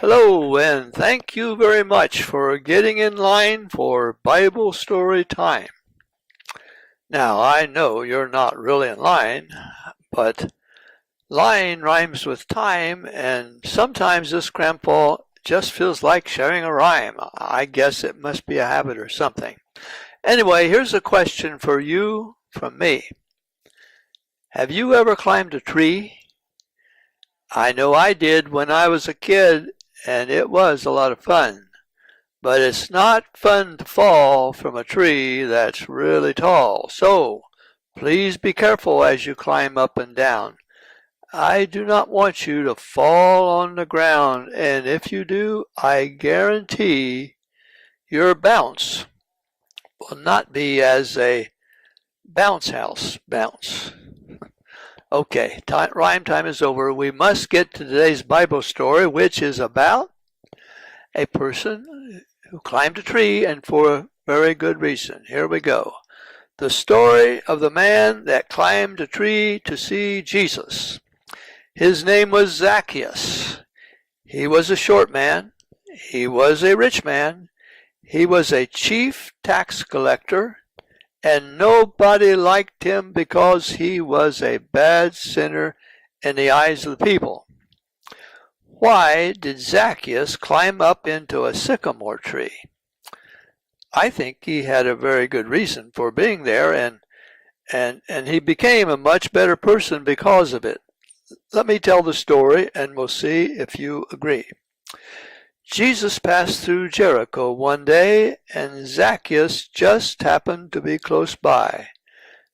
Hello, and thank you very much for getting in line for Bible story time. Now, I know you're not really in line, but line rhymes with time, and sometimes this grandpa just feels like sharing a rhyme. I guess it must be a habit or something. Anyway, here's a question for you from me. Have you ever climbed a tree? I know I did when I was a kid, and it was a lot of fun. But it's not fun to fall from a tree that's really tall. So please be careful as you climb up and down. I do not want you to fall on the ground, and if you do, I guarantee your bounce will not be as a bounce house bounce. Okay, rhyme time is over. We must get to today's Bible story, which is about a person who climbed a tree, and for a very good reason. Here we go. The story of the man that climbed a tree to see Jesus. His name was Zacchaeus. He was a short man. He was a rich man. He was a chief tax collector, and nobody liked him because he was a bad sinner in the eyes of the people. Why did Zacchaeus climb up into a sycamore tree? I think he had a very good reason for being there, and he became a much better person because of it. Let me tell the story, and we'll see if you agree. Jesus passed through Jericho one day, and Zacchaeus just happened to be close by.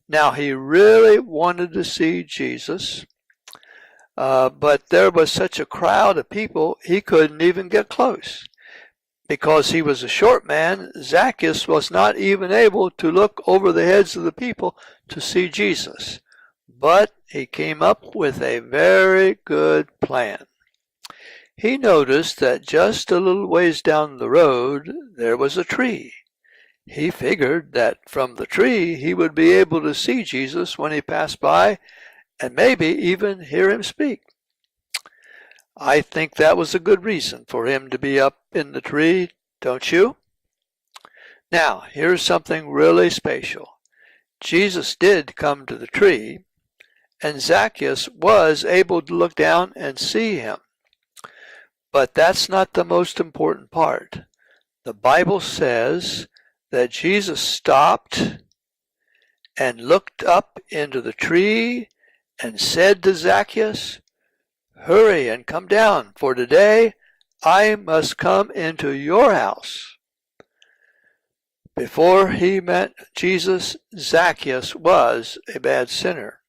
Now, he really wanted to see Jesus, but there was such a crowd of people, he couldn't even get close. Because he was a short man, Zacchaeus was not even able to look over the heads of the people to see Jesus. But he came up with a very good plan. He noticed that just a little ways down the road there was a tree. He figured that from the tree he would be able to see Jesus when he passed by and maybe even hear him speak. I think that was a good reason for him to be up in the tree, don't you? Now, here's something really special. Jesus did come to the tree, and Zacchaeus was able to look down and see him. But that's not the most important part. The Bible says that Jesus stopped and looked up into the tree and said to Zacchaeus, "Hurry and come down, for today I must come into your house." Before he met Jesus, Zacchaeus was a bad sinner.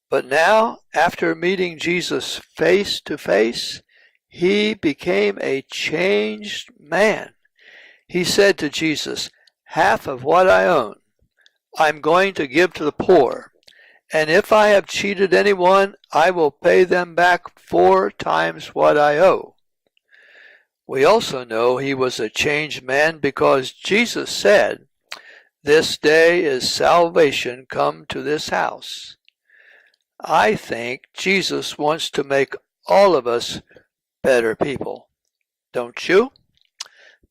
But now, after meeting Jesus face to face, he became a changed man. He said to Jesus, "Half of what I own, I'm going to give to the poor. And if I have cheated anyone, I will pay them back 4 times what I owe." We also know he was a changed man because Jesus said, "This day is salvation come to this house." I think Jesus wants to make all of us better people. Don't you?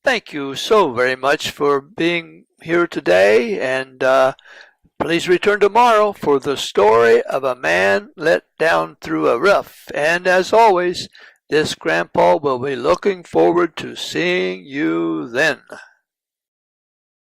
Thank you so very much for being here today, and please return tomorrow for the story of a man let down through a roof. And as always, this grandpa will be looking forward to seeing you then.